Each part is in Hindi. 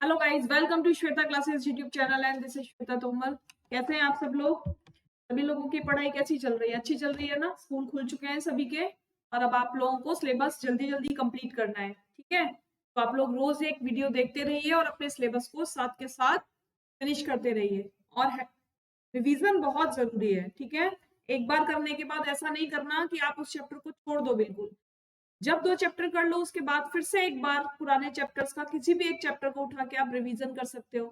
Hello guys, welcome to Shweta classes YouTube channel and this is Shweta Tomar. कैसे हैं आप सब लोग? सभी लोगों की पढ़ाई कैसी चल रही है? अच्छी चल रही है ना? स्कूल खुल चुके हैं सभी के और अब आप लोगों को सिलेबस जल्दी जल्दी कंप्लीट करना है, ठीक है? तो आप लोग रोज एक वीडियो देखते रहिए और अपने सिलेबस को साथ के साथ फिनिश करते रहिए। और रिवीजन बहुत जरूरी है, ठीक है? एक बार करने के बाद ऐसा नहीं करना कि आप उस चैप्टर को छोड़ दो बिल्कुल। जब 2 चैप्टर कर लो उसके बाद फिर से एक बार पुराने चैप्टर्स का किसी भी एक चैप्टर को उठा के आप रिवीजन कर सकते हो,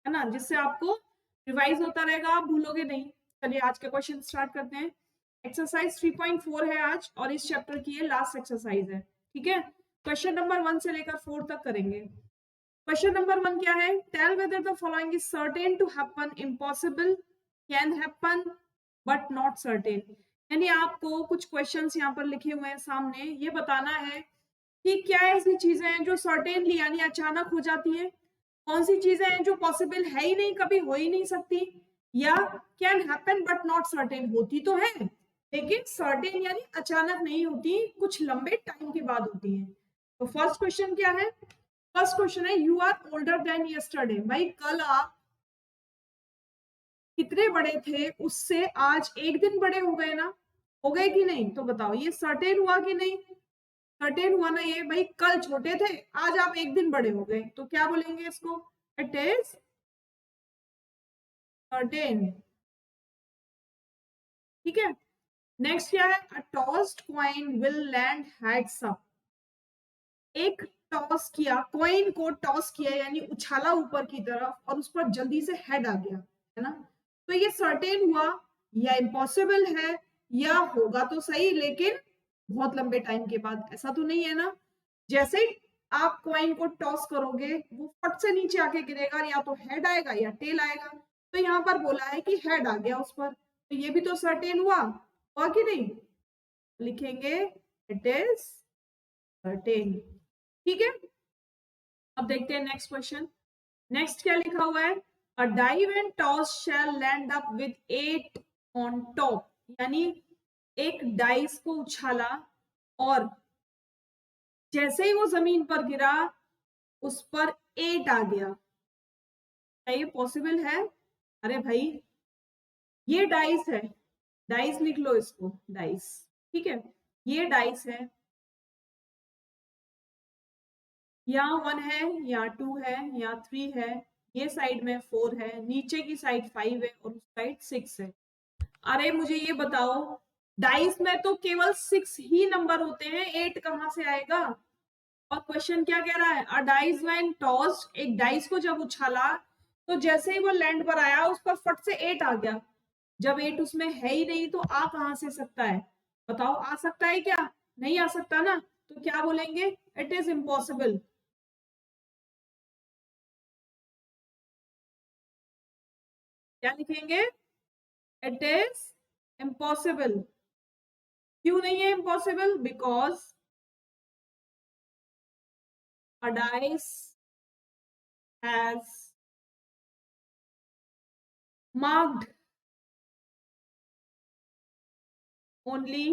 है ना? जिससे आपको रिवाइज होता रहेगा, आप भूलोगे नहीं। चलिए आज के क्वेश्चन स्टार्ट करते हैं। एक्सरसाइज 3.4 है आज और इस चैप्टर की ये लास्ट एक्सरसाइज है, ठीक है? क्वेश्चन नंबर 1 से लेकर 4 तक करेंगे। क्वेश्चन नंबर 1 क्या है? Tell whether the following is certain to happen, impossible, can happen but not certain. यानी आपको कुछ क्वेश्चंस यहाँ पर लिखे हुए हैं सामने, ये बताना है कि क्या ऐसी चीजें हैं जो सर्टेनली यानी अचानक हो जाती है, कौन सी चीजें हैं जो पॉसिबल है ही नहीं, कभी हो ही नहीं सकती, या can happen but not certain, होती तो है लेकिन सर्टेन यानी अचानक नहीं होती, कुछ लंबे टाइम के बाद होती है। तो फर्स्ट क्वेश्चन क्या है? फर्स्ट क्वेश्चन है you are older than yesterday. भाई कल आप कितने बड़े थे उससे आज एक दिन बड़े हो गए ना? हो गए कि नहीं? तो बताओ ये सर्टेन हुआ कि नहीं? सर्टेन हुआ ना ये। भाई कल छोटे थे, आज आप एक दिन बड़े हो गए, तो क्या बोलेंगे इसको? इट इज सर्टेन, ठीक है? नेक्स्ट क्या है? A tossed coin will land heads up. एक टॉस किया, कॉइन को टॉस किया यानी उछाला ऊपर की तरफ और उस पर जल्दी से हेड आ गया, है ना? तो ये सर्टेन हुआ या इम्पॉसिबल है या होगा तो सही लेकिन बहुत लंबे टाइम के बाद? ऐसा तो नहीं है ना। जैसे ही आप कॉइन को टॉस करोगे वो फट से नीचे आके गिरेगा, या तो हेड आएगा या टेल आएगा। तो यहाँ पर बोला है कि हेड आ गया उस पर, तो ये भी तो सर्टेन हुआ कि नहीं? लिखेंगे इट इज सर्टेन, ठीक है? अब देखते हैं नेक्स्ट क्वेश्चन। नेक्स्ट क्या लिखा हुआ है? A die and toss shall land up with 8 on top. यानी एक डाइस को उछाला और जैसे ही वो जमीन पर गिरा उस पर 8 आ गया। क्या ये पॉसिबल है? अरे भाई ये डाइस है, डाइस लिख लो इसको, डाइस, ठीक है? ये डाइस है, यहाँ 1 है, यहाँ 2 है, यहाँ 3 है, ये साइड में 4 है, नीचे की साइड 5 है और उस साइड 6 है। अरे मुझे ये बताओ, डाइस में तो केवल 6 ही नंबर होते हैं, 8 कहां से आएगा? और क्वेश्चन क्या कह रहा है? अ डाइस व्हेन टॉस्ड, एक डाइस को जब उछाला तो जैसे ही वो लैंड पर आया उस पर फट से 8 आ गया। जब 8 उसमें है ही नहीं तो आ कहां से सकता है? बताओ, आ सकता है क्या? नहीं आ सकता ना। तो क्या बोलेंगे? It is impossible. क्या लिखेंगे? It is impossible. क्यों नहीं है impossible? Because a dice has marked only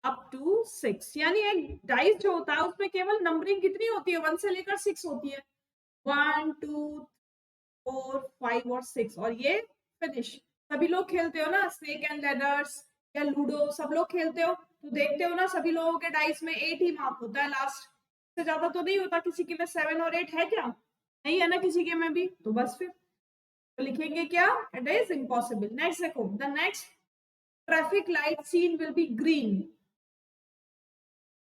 up to 6। यानी एक डाइस जो होता है उसमें केवल नंबरिंग कितनी होती है? 1 से लेकर 6 होती है। 1 2 4 5 और 6 और ये फिनिश। सभी लोग खेलते हो ना स्नेक एंड लैडर्स या लूडो, सब लोग खेलते हो तो देखते हो ना सभी लोगों के डाइस में 8 ही मार्क होता है लास्ट, से ज्यादा तो नहीं होता। किसी के में 7 और 8 है क्या? नहीं है ना किसी के में भी। तो बस फिर तो लिखेंगे क्या? It is impossible. नेक्स्ट देखो, the next traffic light seen will be green.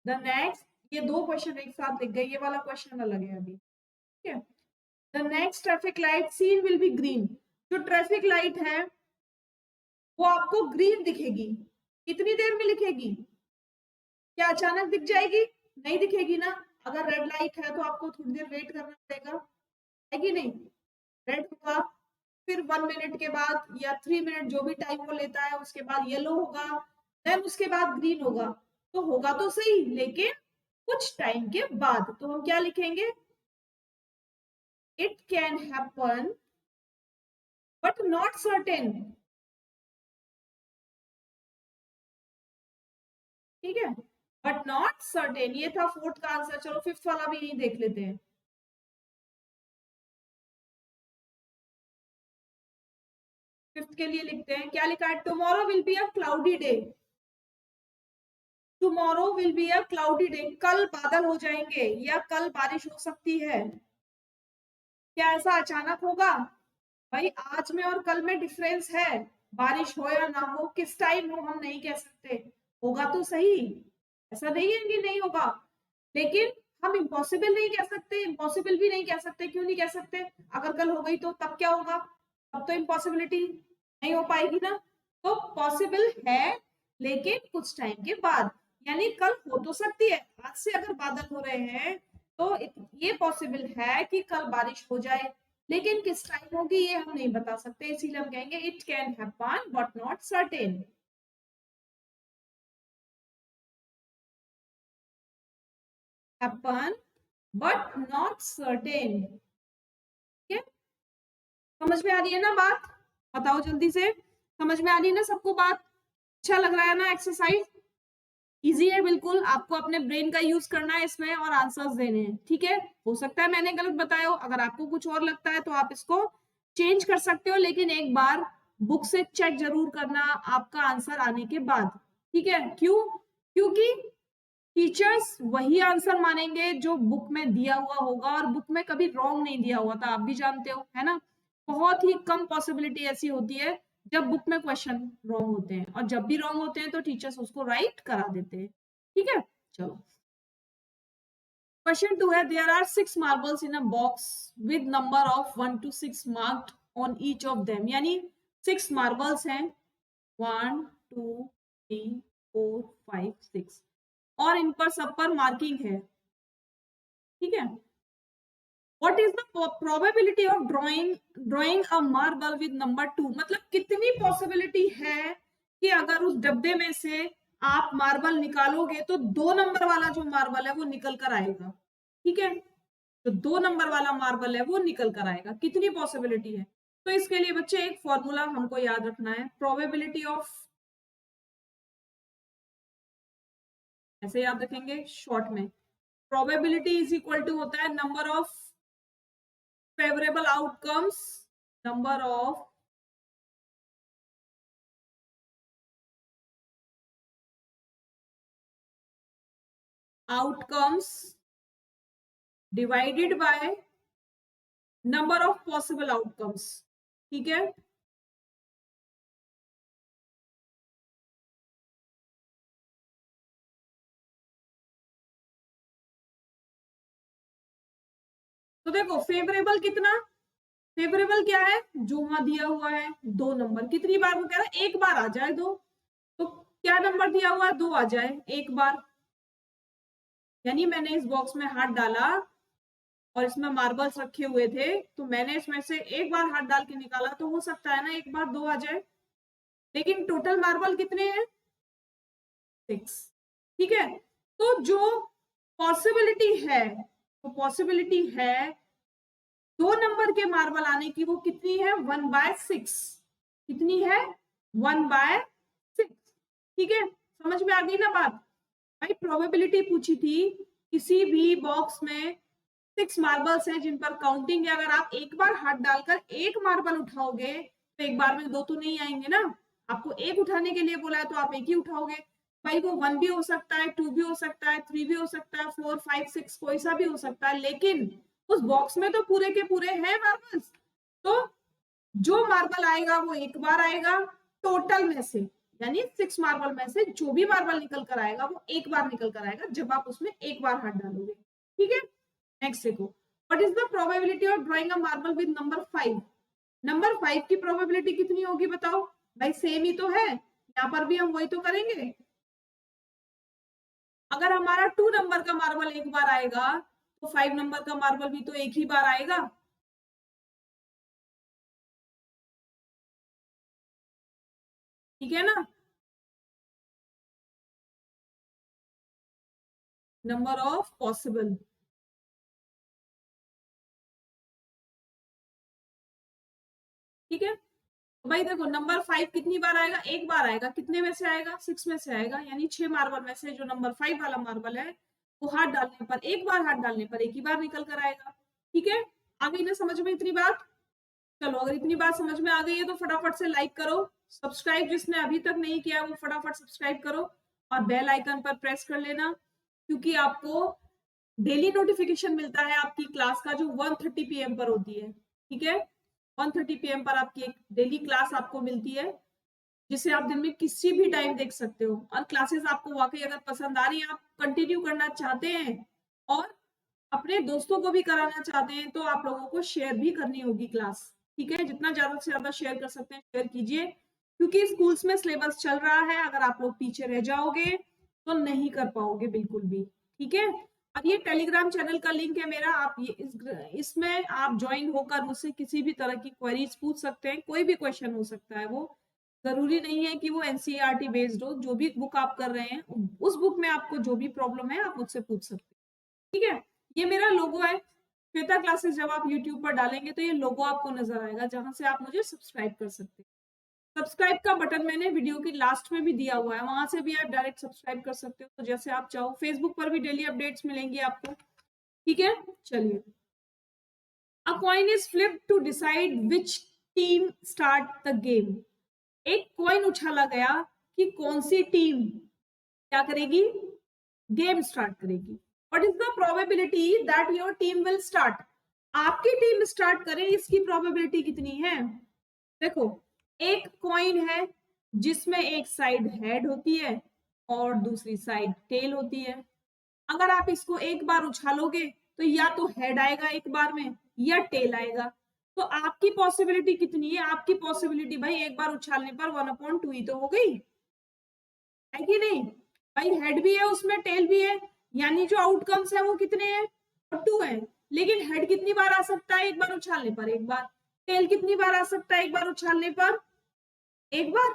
The next, ये दो क्वेश्चन एक साथ लिख गए, ये वाला क्वेश्चन अलग है अभी, ठीक है? The next traffic light seen will be green. जो ट्रैफिक लाइट है वो आपको ग्रीन दिखेगी। कितनी देर में लिखेगी? क्या अचानक दिख जाएगी? नहीं दिखेगी ना। अगर रेड लाइट है तो आपको थोड़ी देर वेट करना पड़ेगा, है कि नहीं? रेड होगा, फिर 1 मिनट के बाद या 3 मिनट जो भी टाइम वो लेता है, उसके बाद येलो होगा, देन उसके बाद ग्रीन होगा। तो होगा तो सही लेकिन कुछ टाइम के बाद। तो हम क्या लिखेंगे? It can happen but not certain, ठीक है? बट नॉट सर्टेन, ये था फोर्थ का आंसर। चलो फिफ्थ वाला भी नहीं देख लेते हैं। 5th के लिए लिखते हैं, क्या लिखा है? Tomorrow will be a cloudy day. Tomorrow will be a cloudy day, कल बादल हो जाएंगे या कल बारिश हो सकती है। क्या ऐसा अचानक होगा? भाई आज में और कल में डिफरेंस है, बारिश हो या ना हो, किस टाइम हो हम नहीं कह सकते, होगा तो सही, ऐसा नहीं है कि नहीं होगा। लेकिन हम इम्पॉसिबल नहीं कह सकते, इम्पॉसिबल भी नहीं कह सकते। क्यों नहीं कह सकते? अगर कल हो गई तो तब क्या होगा? तब तो इम्पॉसिबिलिटी नहीं हो पाएगी ना। तो पॉसिबल है लेकिन कुछ टाइम के बाद, यानी कल हो तो सकती है। आज से अगर बादल हो रहे हैं तो ये पॉसिबल है कि कल बारिश हो जाए, लेकिन किस टाइम होगी ये हम नहीं बता सकते, इसीलिए हम कहेंगे it can happen but not certain. Happen but not certain. ठीक है, समझ में आ रही है ना बात? बताओ जल्दी से, समझ में आ रही है ना सबको बात? अच्छा लग रहा है ना एक्सरसाइज? इजी है बिल्कुल, आपको अपने ब्रेन का यूज करना है इसमें और आंसर्स देने हैं। ठीक है, हो सकता है मैंने गलत बताया हो, अगर आपको कुछ और लगता है तो आप इसको चेंज कर सकते हो, लेकिन एक बार बुक से चेक जरूर करना आपका आंसर आने के बाद। ठीक है, क्यों? क्योंकि टीचर्स वही आंसर मानेंगे जो बुक में दिया हुआ होगा, और बुक में कभी रॉन्ग नहीं दिया हुआ था, आप भी जानते हो, है ना। बहुत ही कम पॉसिबिलिटी ऐसी होती है जब बुक में क्वेश्चन रॉन्ग होते हैं, और जब भी रॉन्ग होते हैं तो टीचर्स उसको राइट करा देते हैं। ठीक है, चलो क्वेश्चन 2 है, there are 6 marbles in a box with number of 1 to 6 marked on each of them, यानी 6 मार्बल्स हैं, 1 2 3 4 5 6, और इन पर सब पर मार्किंग है। ठीक है, what is the probability of drawing a marble with number 2, मतलब कितनी पॉसिबिलिटी है कि अगर उस डब्बे में से आप मार्बल निकालोगे तो 2 नंबर वाला जो मार्बल है वो निकल कर आएगा। ठीक है, तो 2 नंबर वाला मार्बल है वो निकल कर आएगा, कितनी पॉसिबिलिटी है? तो इसके लिए बच्चे एक फॉर्मूला हमको याद रखना है, प्रोबेबिलिटी ऑफ, ऐसे याद रखेंगे शॉर्ट में, प्रोबेबिलिटी इज इक्वल टू होता है number of favourable outcomes, number of outcomes divided by number of possible outcomes. ठीक है, तो देखो फेवरेबल कितना, फेवरेबल क्या है? जो वहां दिया हुआ है 2 नंबर, कितनी बार वो कह रहा है? एक बार आ जाए 2, तो क्या नंबर दिया हुआ है? 2 आ जाए एक बार, यानी मैंने इस बॉक्स में हाथ डाला और इसमें मार्बल्स रखे हुए थे, तो मैंने इसमें से एक बार हाथ डाल के निकाला, तो हो सकता है ना एक बार 2 आ जाए, लेकिन टोटल मार्बल कितने हैं? 6। ठीक है, तो जो पॉसिबिलिटी है, तो पॉसिबिलिटी है 2 नंबर के मार्बल आने की, वो कितनी है? 1/6। कितनी है? 1/6। ठीक है, समझ में आ गई ना बात? भाई प्रोबेबिलिटी पूछी थी, किसी भी बॉक्स में 6 मार्बल्स हैं जिन पर काउंटिंग है, अगर आप एक बार हाथ डालकर एक मार्बल उठाओगे तो एक बार में 2 तो नहीं आएंगे ना, आपको एक उठाने के लिए बोला है तो आप एक ही उठाओगे। भाई वो 1 भी हो सकता है, 2 भी हो सकता है, 3 भी हो सकता है, 4 5 6 कोई सा भी हो सकता है, लेकिन उस बॉक्स में तो पूरे के पूरे हैं मार्बल्स। तो जो मार्बल आएगा वो एक बार आएगा टोटल में से, यानी 6 मार्बल में से जो भी मार्बल निकल कर आएगा वो एक बार निकल कर आएगा जब आप उसमें एक बार हाथ डालोगे। ठीक है, नेक्स्ट देखो, what is the probability of drawing a marble with number 5? Number 5 की प्रोबेबिलिटी कितनी होगी बताओ? भाई सेम ही तो है, यहाँ पर भी हम वही तो करेंगे। अगर हमारा 2 नंबर का मार्बल एक बार आएगा तो 5 नंबर का मार्बल भी तो एक ही बार आएगा। ठीक है ना, नंबर ऑफ पॉसिबल। ठीक है, तो भाई देखो नंबर 5 कितनी बार आएगा? एक बार आएगा, कितने में से आएगा? 6 में से आएगा, यानी 6 मार्बल में से जो नंबर 5 वाला मार्बल है वो हाथ डालने पर, एक बार हाथ डालने पर एक ही बार निकल कर आएगा। ठीक है, आ गई ना समझ में इतनी बात? चलो, अगर इतनी बात समझ में आ गई है तो फटाफट से लाइक करो, सब्सक्राइब जिसने अभी तक नहीं किया वो फटाफट सब्सक्राइब करो और बेल आइकन पर प्रेस कर लेना, क्योंकि आपको डेली नोटिफिकेशन मिलता है आपकी क्लास का जो 1:30 PM पर होती है। ठीक है, 1:30 PM पर आपकी एक डेली क्लास आपको मिलती है, जिसे आप दिन में किसी भी टाइम देख सकते हो। और क्लासेस आपको वाकई अगर पसंद आ रही है, आप कंटिन्यू करना चाहते हैं और अपने दोस्तों को भी कराना चाहते हैं, तो आप लोगों को शेयर भी करनी होगी क्लास। ठीक है, जितना ज्यादा से ज्यादा शेयर कर सकते हैं शेयर कीजिए, क्योंकि स्कूल्स में सिलेबस चल रहा है। अगर आप लोग पीछे रह जाओगे तो नहीं कर पाओगे बिल्कुल भी। ठीक है, और ये टेलीग्राम चैनल का लिंक है मेरा, आप ये इसमें आप ज्वाइन होकर मुझसे किसी भी तरह की क्वेरीज पूछ सकते हैं। कोई भी क्वेश्चन हो सकता है, वो जरूरी नहीं है कि वो एनसीईआरटी बेस्ड हो। जो भी बुक आप कर रहे हैं, उस बुक में आपको जो भी प्रॉब्लम है आप मुझसे पूछ सकते हैं। ठीक है, ये मेरा लोगो है श्वेता क्लासेस। जब आप यूट्यूब पर डालेंगे तो ये लोगो आपको नजर आएगा, जहां से आप मुझे सब्सक्राइब कर सकते हैं। सब्सक्राइब का बटन मैंने वीडियो की लास्ट में भी दिया हुआ है, वहां से भी आप डायरेक्ट सब्सक्राइब कर सकते हो, तो जैसे आप चाहो। फेसबुक पर भी डेली अपडेट्स मिलेंगी आपको। ठीक है, चलिए। A coin is flipped to decide which team start the game. एक कॉइन उछाला गया कि कौन सी टीम क्या करेगी, गेम स्टार्ट करेगी। What is the probability that your team will start. आपकी टीम स्टार्ट करे, इसकी प्रोबेबिलिटी कितनी है। देखो, एक कॉइन है जिसमें एक साइड हेड होती है और दूसरी साइड टेल होती है। अगर आप इसको एक बार उछालोगे तो या तो हेड आएगा एक बार में या टेल आएगा। तो आपकी पॉसिबिलिटी कितनी है, आपकी पॉसिबिलिटी भाई एक बार उछालने पर 1/2 ही तो हो गई, है कि नहीं। भाई हेड भी है उसमें, टेल भी है, यानी जो आउटकम्स है वो कितने हैं, 2 है। लेकिन हेड कितनी बार आ सकता है, एक बार उछालने पर एक बार। टेल कितनी बार आ सकता है, एक बार उछालने पर एक बार।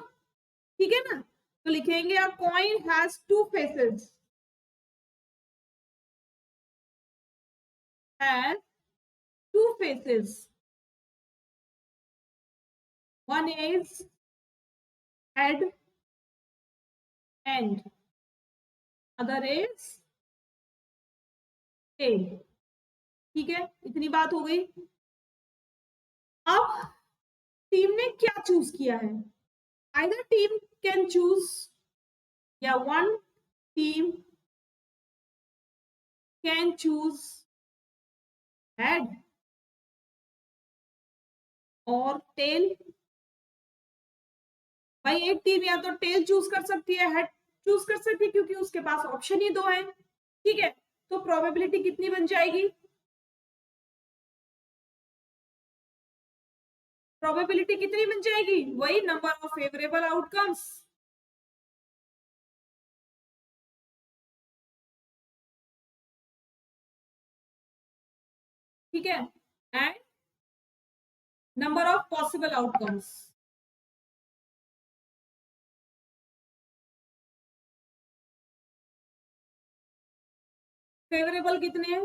ठीक है ना, तो लिखेंगे अ coin has 2 faces, has 2 faces. One is head and other is tail। ठीक है, इतनी बात हो गई। अब टीम ने क्या चूज किया है, आइदर टीम कैन चूज, या one team can choose head और टेल। भाई एक टीम या तो टेल चूज कर सकती है, हेड चूज कर सकती है, क्योंकि उसके पास ऑप्शन ही 2 है। ठीक है, तो प्रोबेबिलिटी कितनी बन जाएगी, प्रोबेबिलिटी कितनी बन जाएगी, वही नंबर ऑफ फेवरेबल आउटकम्स। ठीक है, and number of possible outcomes. Favourable कितने हैं,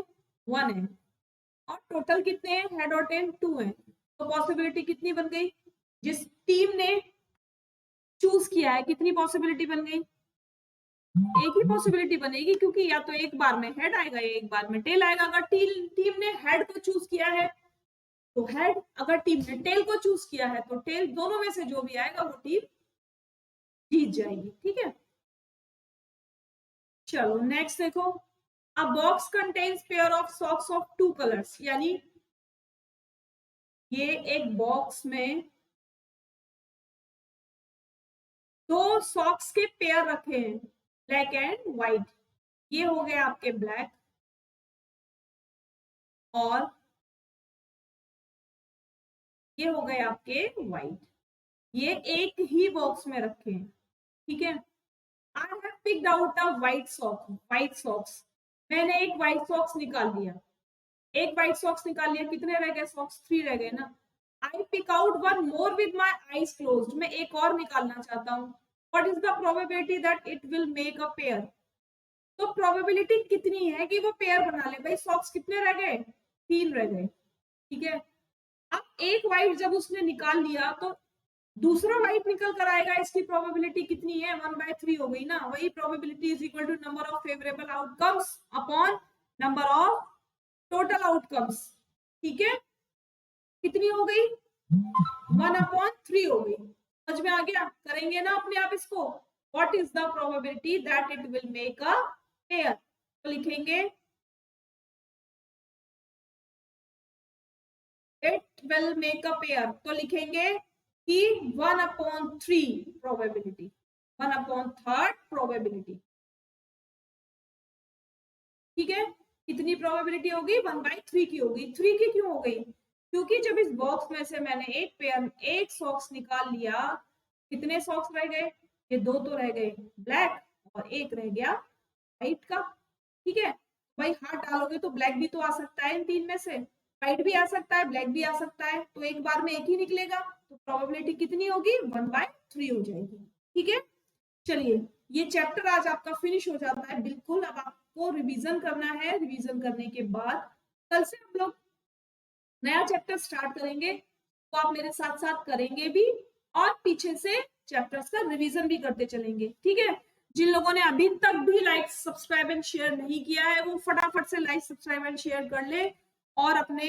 1 है, और टोटल कितने हैं, हेड और टेल 2 है। तो पॉसिबिलिटी कितनी बन गई, जिस टीम ने चूज किया है कितनी पॉसिबिलिटी बन गई, एक ही पॉसिबिलिटी बनेगी, क्योंकि या तो एक बार में हेड आएगा या एक बार में टेल आएगा। अगर टीम ने हेड को चूज किया है तो हेड, अगर टीम ने टेल को चूज किया है तो टेल, दोनों में से जो भी आएगा वो टीम जीत जाएगी। ठीक है, चलो नेक्स्ट देखो। अ box contains pair of socks of 2 colours, यानी ये एक बॉक्स में 2 सॉक्स के पेयर रखे हैं, ब्लैक एंड व्हाइट। ये हो गए आपके ब्लैक और ये हो गए आपके व्हाइट। ये एक ही बॉक्स में रखे हैं। ठीक है, I have picked out a white socks. मैंने एक व्हाइट सॉक्स निकाल लिया, एक व्हाइट सॉक्स निकाल लिया, कितने रह गए सॉक्स, 3 रह गए ना। I pick out one more with my eyes closed. मैं एक और निकालना चाहता हूँ। What is the probability that it will make a pair. तो प्रोबेबिलिटी कितनी है कि वो पेयर बना ले। भाई सॉक्स कितने रह गए, 3 रह गए। ठीक है, अब एक व्हाइट जब उसने निकाल लिया तो दूसरा व्हाइट निकल कर आएगा, इसकी प्रोबेबिलिटी कितनी है, 1/3 हो गई ना। वही probability is equal to number of favourable outcomes upon number of total outcomes. ठीक है, कितनी हो गई, 1/3 हो गई। समझ में आ गया? करेंगे ना अपने आप इसको। What is the probability that it will make a pair? तो लिखेंगे it will make a pair, तो लिखेंगे कि 1/3 प्रोबेबिलिटी, 1/3 प्रोबेबिलिटी। ठीक है, कितनी प्रोबेबिलिटी होगी? 1/3 की होगी। 3 की क्यों हो गई? क्योंकि जब इस बॉक्स में से मैंने एक पेयर, एक सॉक्स निकाल लिया, कितने सॉक्स रह गए? ये 2 तो रह गए ब्लैक और एक रह गया व्हाइट का। ठीक है, भाई हाथ डालोगे तो ब्लैक भी तो आ सकता है इन 3 में से, व्हाइट भी आ सकता है, ब्लैक भी आ सकता है, तो एक बार में एक ही निकलेगा, तो प्रोबेबिलिटी कितनी होगी? 1/3 हो जाएगी। ठीक है, चलिए ये चैप्टर आज आपका फिनिश हो जाता है बिल्कुल। अब आपको रिवीजन करना है, रिवीजन करने के बाद कल से हम लोग नया चैप्टर स्टार्ट करेंगे, तो आप मेरे साथ साथ करेंगे भी और पीछे से चैप्टर्स का रिवीजन भी करते चलेंगे। ठीक है, जिन लोगों ने अभी तक भी लाइक सब्सक्राइब एंड शेयर नहीं किया है वो फटाफट से लाइक सब्सक्राइब एंड शेयर कर ले और अपने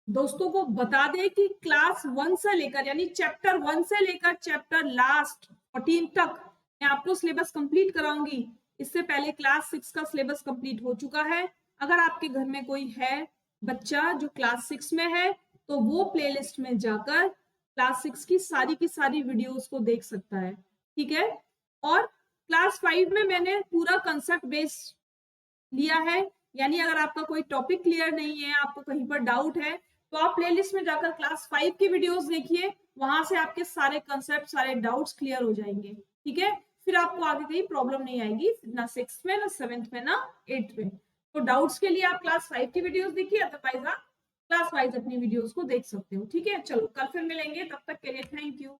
दोस्तों को बता दे कि क्लास 1 से लेकर यानी चैप्टर 1 से लेकर चैप्टर लास्ट 14 तक मैं आपको सिलेबस कंप्लीट कराऊंगी। इससे पहले क्लास 6 का सिलेबस कंप्लीट हो चुका है। अगर आपके घर में कोई है बच्चा जो क्लास 6 में है तो वो प्लेलिस्ट में जाकर क्लास 6 की सारी वीडियोस को देख सकता है। ठीक है, और क्लास 5 में मैंने पूरा कंसेप्ट बेस्ड लिया है, यानी अगर आपका कोई टॉपिक क्लियर नहीं है, आपको कहीं पर डाउट है, तो आप प्लेलिस्ट में जाकर क्लास 5 की वीडियोस देखिए, वहां से आपके सारे कंसेप्ट सारे डाउट्स क्लियर हो जाएंगे। ठीक है, फिर आपको आगे कहीं प्रॉब्लम नहीं आएगी, ना 6th में, ना 7th में, ना 8th में। तो डाउट्स के लिए आप क्लास 5 की वीडियोस देखिए, अदरवाइज आप क्लास वाइज अपनी वीडियोस को देख सकते हो। ठीक है, चलो कल फिर मिलेंगे, तब तक के लिए थैंक यू।